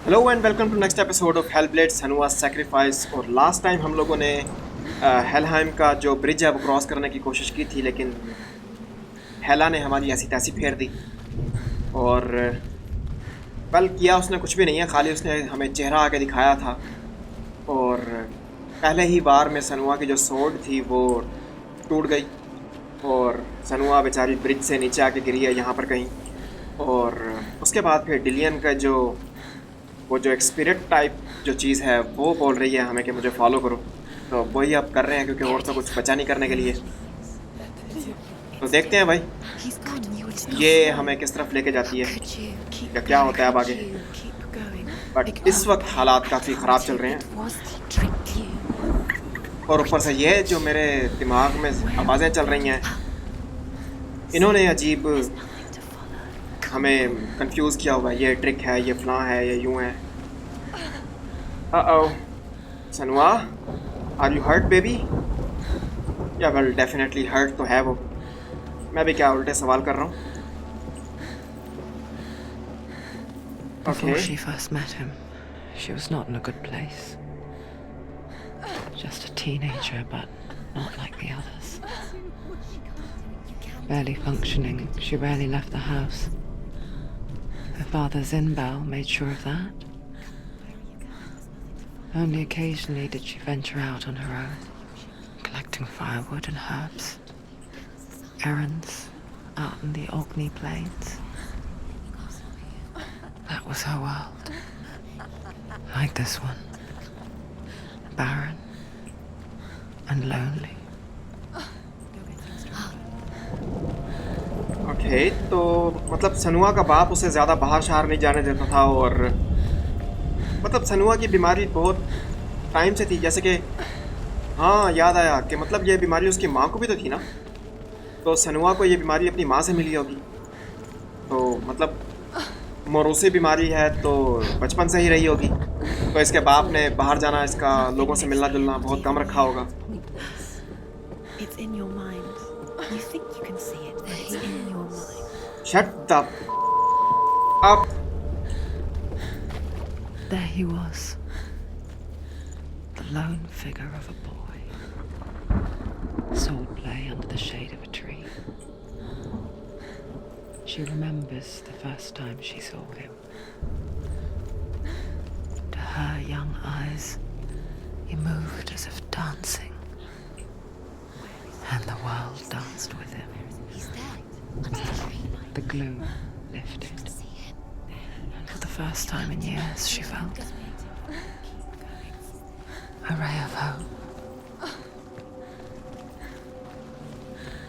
Hello and welcome to next episode of Hellblade Senua sacrifice. और last time हम लोगों ने हेलहाइम का जो ब्रिज है वो क्रॉस करने की कोशिश की थी, लेकिन हेला ने हमारी ऐसी तैसी फेर दी। और वेल किया उसने कुछ भी नहीं है, खाली उसने हमें चेहरा आके दिखाया था। और पहले ही बार में सनुआ की जो सोर्ड थी वो टूट गई और सनुआ बेचारी ब्रिज से नीचे आके गिरी है यहाँ पर कहीं। और उसके बाद फिर डिलियन का वो जो एक स्पिरिट टाइप जो चीज़ है वो बोल रही है हमें कि मुझे फॉलो करो, तो वही अब कर रहे हैं क्योंकि और तो कुछ बचा नहीं करने के लिए। तो देखते हैं भाई ये हमें किस तरफ लेके जाती है या क्या होता है अब आगे। बट इस वक्त हालात काफ़ी ख़राब चल रहे हैं और ऊपर से ये जो मेरे दिमाग में आवाज़ें चल रही हैं, इन्होंने अजीब हमें कंफ्यूज किया हुआ है। ये ट्रिक है, ये फलां है, ये यूं है। सनुआ, आर यू हर्ट बेबी? या वेल डेफिनेटली हर्ट तो है वो। मैं भी क्या उल्टे सवाल कर रहा हूँ। Before she first met him, she was not in a good place. Just a teenager, but not like the others. Barely functioning, she rarely left the house. Her father's in-bow made sure of that. Only occasionally did she venture out on her own, collecting firewood and herbs. Errands out in the Orkney plains. That was her world. Like this one. Barren and lonely. Okay, तो मतलब सनुआ का बाप उसे ज़्यादा बाहर शहर नहीं जाने देता था। और मतलब सनुआ की बीमारी बहुत टाइम से थी, जैसे कि हाँ याद आया कि मतलब ये बीमारी उसकी माँ को भी तो थी ना। तो सनुआ को ये बीमारी अपनी माँ से मिली होगी। तो मतलब मोरूसी बीमारी है तो बचपन से ही रही होगी। तो इसके बाप ने बाहर जाना, इसका लोगों से मिलना जुलना बहुत कम रखा होगा। Shut the up. There he was, the lone figure of a boy. Swordplay under the shade of a tree. She remembers the first time she saw him. To her young eyes, he moved as if dancing, and the world danced with him. The gloom lifted, and for the first time in years she felt a ray of hope.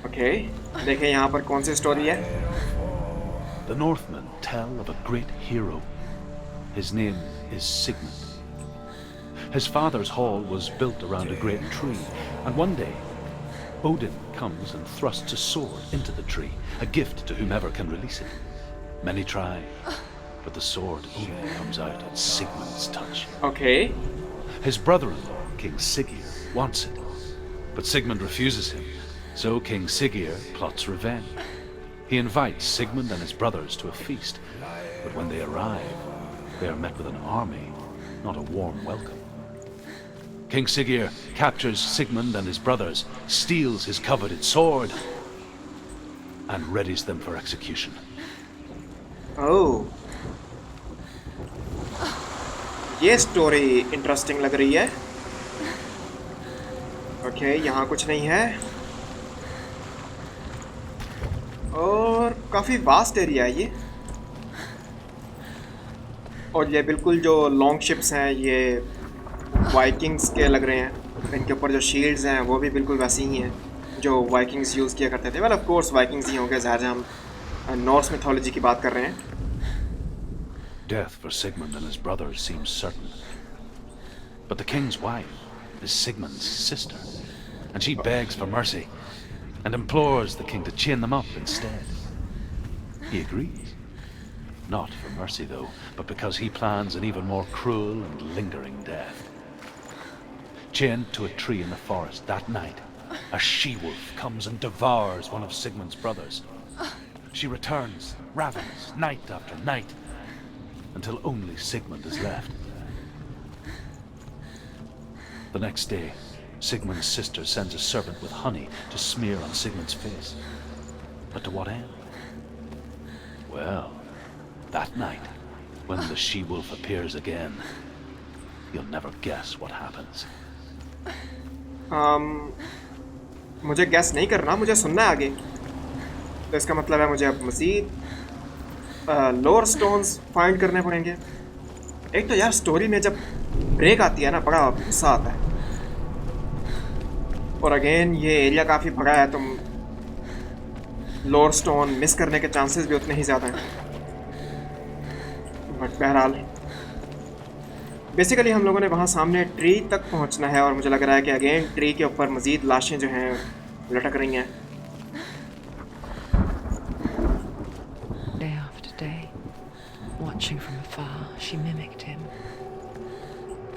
Okay, देखें यहाँ पर कौन सी story है। The Northmen tell of a great hero. His name is Sigmund. His father's hall was built around a great tree, and one day Odin comes and thrusts a sword into the tree, a gift to whomever can release it. Many try, but the sword only comes out at Sigmund's touch. Okay. His brother-in-law, King Siggeir, wants it, but Sigmund refuses him, so King Siggeir plots revenge. He invites Sigmund and his brothers to a feast, but when they arrive, they are met with an army, not a warm welcome. King Siggeir captures Sigmund and his brothers, steals his coveted sword, and readies them for execution. Oh. ये story interesting लग रही है। Okay, यहाँ कुछ नहीं है और काफ़ी वास्ट एरिया है ये। और ये बिल्कुल जो लॉन्ग शिप्स हैं ये वाइकिंग्स के लग रहे हैं। इनके ऊपर जो शील्ड्स हैं वो भी बिल्कुल वैसी ही हैं जो वाइकिंग्स यूज़ किया करते थे। वेल ऑफ कोर्स वाइकिंग्स ही होंगे, ज़ाहिर है हम नॉर्स मिथोलॉजी की बात कर रहे हैं। Death for Sigmund and his brothers seems certain. But the king's wife is Sigmund's sister, and she begs for mercy and implores the king to chain them up instead. He agrees. Not for mercy, though, but because he plans an even more cruel and lingering death. Chained to a tree in the forest that night, a she-wolf comes and devours one of Sigmund's brothers. She returns, ravens, night after night, until only Sigmund is left. The next day, Sigmund's sister sends a servant with honey to smear on Sigmund's face. But to what end? Well, that night, when the she-wolf appears again, you'll never guess what happens. मुझे gas नहीं करना, मुझे सुनना है आगे. तो इसका मतलब है मुझे अब मज़ीद लोअर स्टोन्स फाइंड करने पड़ेंगे. एक तो यार स्टोरी में जब ब्रेक आती है ना, बड़ा गुस्सा आता है. और अगेन ये एरिया काफ़ी बड़ा है, तो लोअर स्टोन मिस करने के चांसेस भी उतने ही ज़्यादा हैं. बट बहरहाल बेसिकली हम लोगों ने वहाँ सामने ट्री तक पहुँचना है, और मुझे लग रहा है कि अगेन ट्री के ऊपर मज़ीद लाशें जो हैं लटक रही हैं. Day after day, watching from afar, she mimicked him,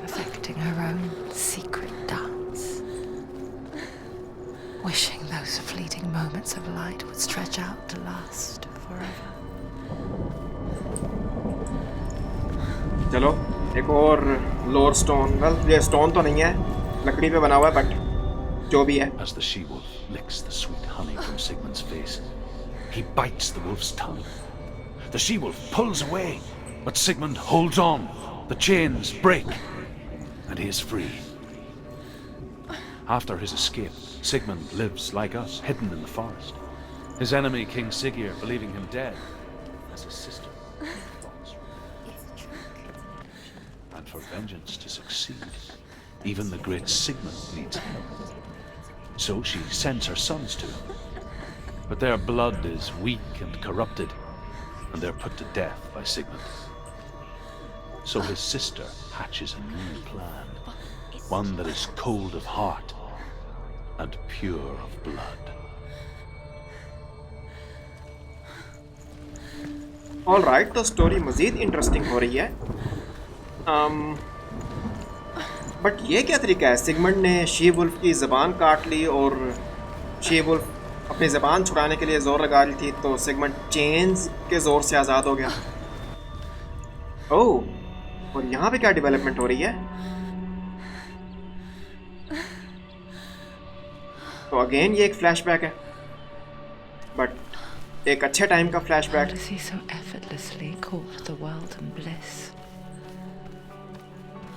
perfecting her own secret dance, wishing those fleeting moments of light would stretch out to last forever. चलो एक और लोअर स्टोन. वेल ये स्टोन तो नहीं है, लकड़ी पे बना हुआ है, बट जो भी है. As the she-wolf licks the sweet honey from Sigmund's face, he bites the wolf's tongue. The she-wolf pulls away, but Sigmund holds on. The chains break, and he is free. After his escape, Sigmund lives like us, hidden in the forest. His enemy, King Siggeir, believing him dead, as his sister thoughts. And for vengeance to succeed, even the great Sigmund needs help. So she sends her sons to him. But their blood is weak and corrupted, and they're put to death by Sigmund. So his sister hatches a new plan, one that is cold of heart and pure of blood. All right, तो story मज़ीद interesting हो रही है. But ये क्या तरीका है? Sigmund ने शी वुल्फ की ज़बान काट ली, और शी वुल्फ अपनी ज़बान छुड़ाने के लिए ज़ोर लगा रही थी, तो सिगमंड चेन्स के ज़ोर से आज़ाद हो गया. ओह, और यहाँ पे क्या डेवलपमेंट हो रही है? तो अगेन ये एक फ्लैशबैक है, बट एक अच्छे टाइम का How flashback. does he so effortlessly caught the world in bliss?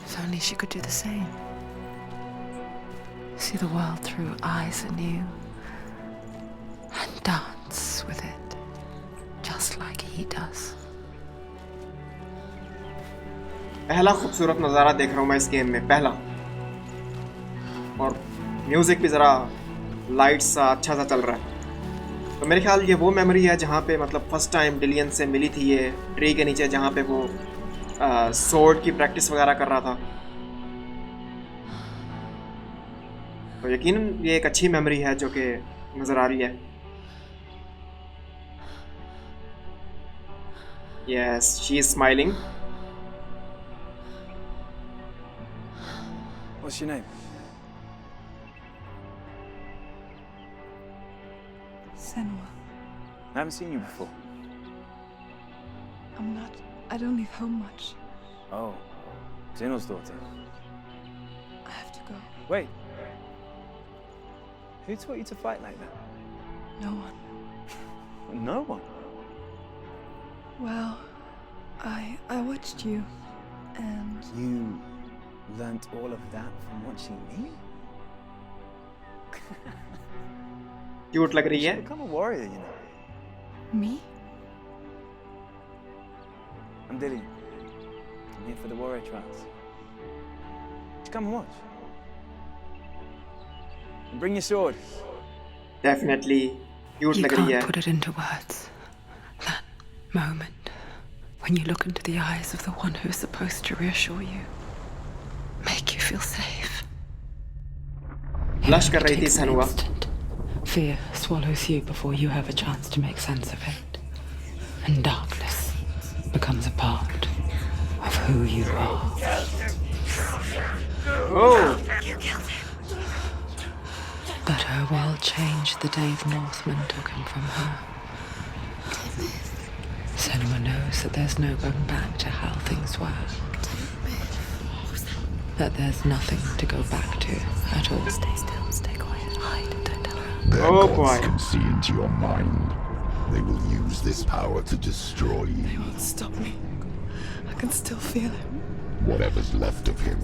If only she could do the same. See the world through eyes anew and dance with it, just like he does. पहला खूबसूरत नज़ारा देख रहा हूँ मैं इस game में, पहला. और म्यूज़िक भी ज़रा लाइट सा अच्छा सा चल रहा है. तो मेरे ख्याल ये वो मेमोरी है जहाँ पे मतलब फर्स्ट टाइम डिलियन से मिली थी, ये ट्री के नीचे जहाँ पे वो सोर्ड की प्रैक्टिस वगैरह कर रहा था. तो यकीनन ये एक अच्छी मेमोरी है जो कि नज़र आ रही है. Yes, she is smiling. What's your name? Senua. I haven't seen you before. I don't leave home much. Oh, Zeno's daughter. I have to go. Wait. Who taught you to fight like that? No one. No one. Well, I watched you, and You learnt all of that from watching me? Cute लग रही You है. should become a warrior, you know. me? I'm Dilly. I'm here for the warrior trials. Just come and watch. And bring your sword. Definitely cute You लग रही can't है. put it into words. That moment when you look into the eyes of the one who is supposed to reassure you, make you feel safe. Blush कर It रही थी takes an सनुआ. instant. Fear swallows you before you have a chance to make sense of it. And darkness becomes a part of who you are. Oh, But her world changed the day the Northmen took him from her. Senua knows that there's no going back to how things were. That there's nothing to go back to at all. Stay still, stay quiet, hide, don't tell her. Their Oh, gods boy. can see into your mind. They will use this power to destroy They you. won't stop me. I can still feel him. Whatever's left of him,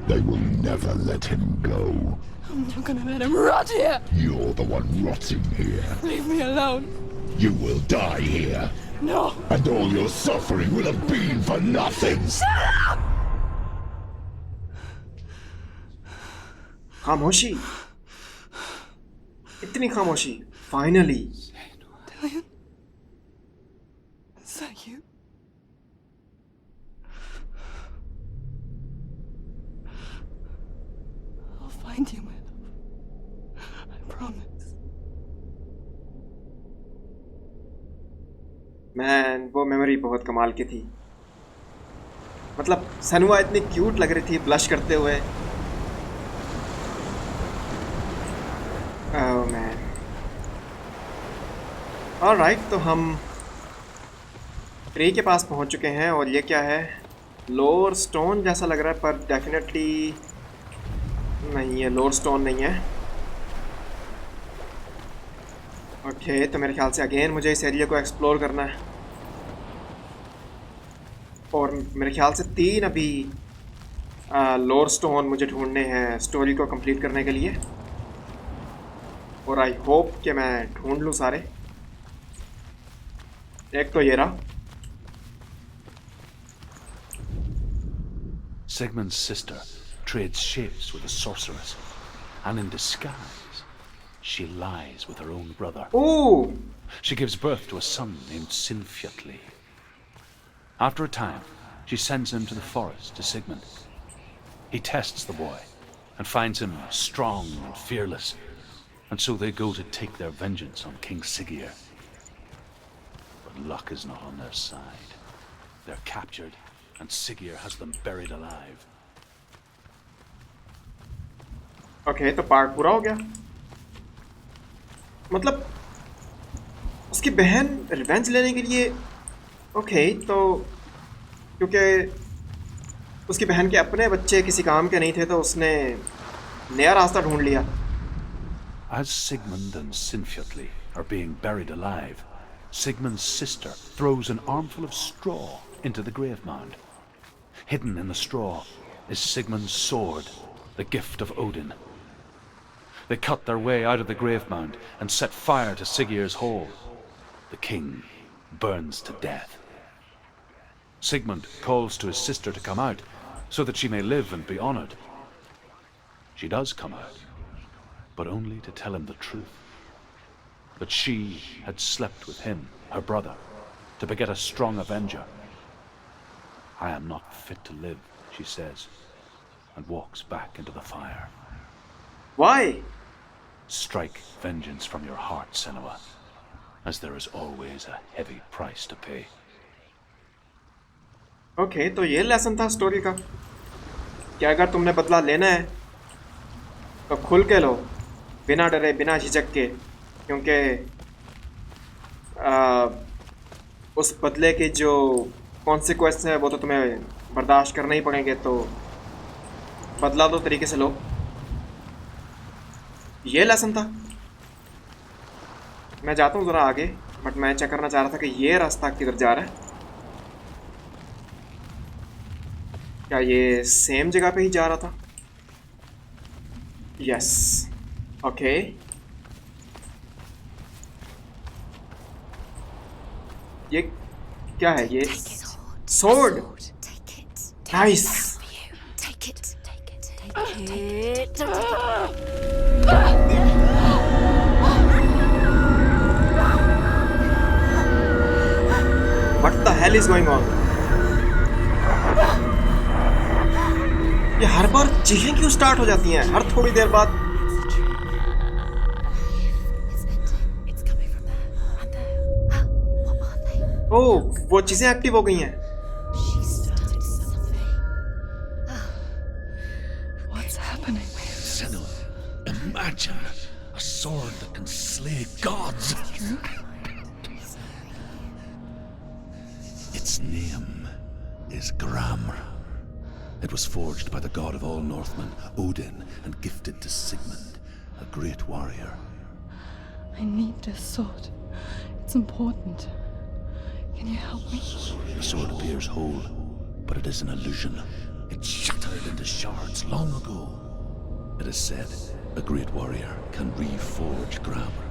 they will never let him go. I'm not gonna let him rot here. You're the one rotting here. Leave me alone. You will die here. No. And all your suffering will have been for nothing. खामोशी, इतनी खामोशी, finally. Dillion? Is that you? I'll find you, my love. I promise. Man वो memory बहुत कमाल की थी। मतलब सनुआ इतनी क्यूट लग रही थी ब्लश करते हुए। Oh man. ऑलराइट, तो हम ट्री के पास पहुंच चुके हैं और ये क्या है? लोअर स्टोन जैसा लग रहा है, पर डेफिनेटली नहीं है, लोअर स्टोन नहीं है। ओके, तो मेरे ख्याल से अगेन मुझे इस एरिया को एक्सप्लोर करना है और मेरे ख्याल से 3 अभी लोअर स्टोन मुझे ढूंढने हैं स्टोरी को कंप्लीट करने के लिए, और आई होप कि मैं ढूंढ लूँ सारे। एक तो ये रहा। Sigmund's sister trades shapes with a sorceress, and in disguise, she lies with her own brother. Oh, She gives birth to a son named Sinfjotli. After a time, she sends him to the forest to Sigmund. He tests the boy and finds him strong and fearless, and so they go to take their vengeance on King Siggeir. But luck is not on their side. They're captured, and Siggeir has them buried alive. Okay, तो part पूरा हो गया। मतलब उसकी बहन revenge लेने के लिए, ओके, तो क्योंकि उसकी बहन के अपने बच्चे किसी काम के नहीं थे तो उसने नया रास्ता ढूंढ लिया। As Sigmund and Sinfjotli are being buried alive, Sigmund's sister throws an armful of straw into the grave mound. Hidden in the straw is Sigmund's sword, the gift of Odin. They cut their way out of the grave mound and set fire to Siggeir's hall. The king burns to death. Sigmund calls to his sister to come out so that she may live and be honored. She does come out, but only to tell him the truth. That she had slept with him, her brother, to beget a strong avenger. I am not fit to live, she says, and walks back into the fire. Why? Strike vengeance from your heart, Senua, as there is always a heavy price to pay. Okay, तो ये lesson था story का कि अगर तुमने बदला लेना है तो खुल के लो, बिना डरे, बिना झिझक के, क्योंकि उस बदले के जो कॉन्सिक्वेंस है वो तो तुम्हें बर्दाश्त करने ही पड़ेंगे, तो बदला दो तरीके से लो। ये लेसन था। मैं जाता हूँ ज़रा आगे, बट मैं चेक करना चाह रहा था कि ये रास्ता किधर जा रहा है। क्या ये सेम जगह पे ही जा रहा था? Yes, okay. ये क्या है? ये sword. Nice. Take it. Take it. What the hell is going on? ये हर बार चीखें क्यों स्टार्ट हो जाती हैं हर थोड़ी देर बाद? It's coming from there and there. What are they? ओह, वो चीजें एक्टिव हो गई हैं। She started something. What's happening? Senua, imagine a gods! Its name is Gramr. It was forged by the god of all Northmen, Odin, and gifted to Sigmund, a great warrior. I need this sword. It's important. Can you help me? The sword appears whole, but it is an illusion. It shattered into shards long ago. It is said a great warrior can reforge Gramr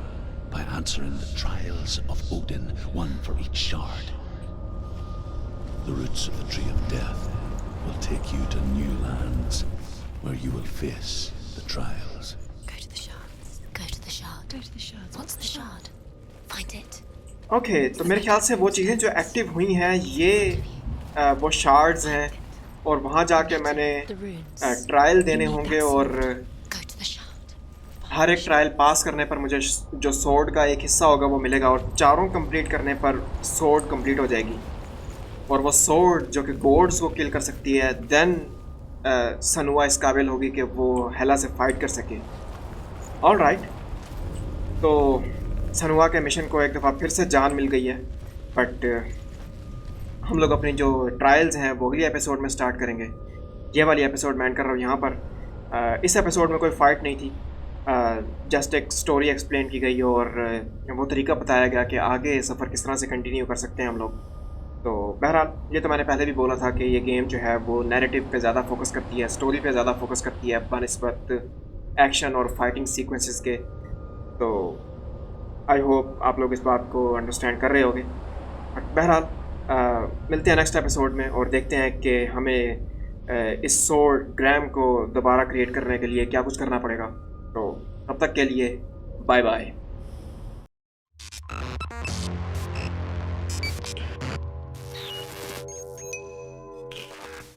by answering the trials of Odin, one for each shard. The roots of the Tree of Death will take you to new lands where you will face the trials. Go to the shard. Go to the shard. Go to the shard. What's the shard? Find it. Okay तो मेरे ख्याल से वो चीज़ें जो active हुई हैं ये वो शार्ड्स हैं और वहाँ जाके मैंने ट्रायल देने होंगे और Go to the shard. हर एक ट्रायल पास करने पर मुझे जो सोर्ड का एक हिस्सा होगा वो मिलेगा और चारों कंप्लीट करने पर सोर्ड कंप्लीट हो जाएगी और वो सोर्ड जो कि गॉड्स को किल कर सकती है देन सनुआ इस काबिल होगी कि वो हेला से फाइट कर सके। ऑलराइट, तो सनुआ के मिशन को एक दफ़ा फिर से जान मिल गई है, बट हम लोग अपनी जो ट्रायल्स हैं वो अगली एपिसोड में स्टार्ट करेंगे। ये वाली एपिसोड मैं एंड कर रहा हूँ यहाँ पर। इस एपिसोड में कोई फ़ाइट नहीं थी, जस्ट एक स्टोरी एक्सप्लेन की गई और वो तरीका बताया गया कि आगे सफ़र किस तरह से कंटिन्यू कर सकते हैं हम लोग। तो बहरहाल ये तो मैंने पहले भी बोला था कि ये गेम जो है वो नैरेटिव पे ज़्यादा फोकस करती है, स्टोरी पे ज़्यादा फोकस करती है बनिस्बत एक्शन और फाइटिंग सीक्वेंसेस के। तो आई होप आप लोग इस बात को अंडरस्टैंड कर रहे होंगे। बट बहरहाल मिलते हैं नेक्स्ट एपिसोड में और देखते हैं कि हमें इस सोर्ड ग्रैम को दोबारा क्रिएट करने के लिए क्या कुछ करना पड़ेगा। तो तब तक के लिए बाय बाय।